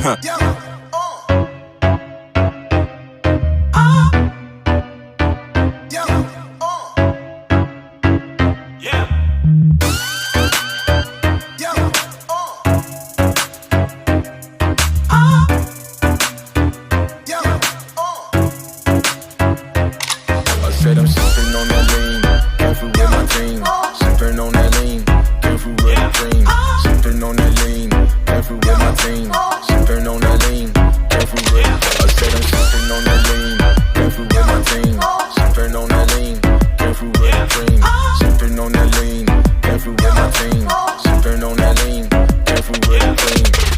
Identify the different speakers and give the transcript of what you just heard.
Speaker 1: Said I'm sipping on that lean, careful with my team. Sipping on that lean, careful with the cream. Sipping on that lean, careful with my team. Sipping on that lean, careful with. I said I'm sipping on that lean, careful with my team. Sipping on that lean, careful with the cream. Sipping on that lean, careful with my team. Sipping on that lean, careful with the cream.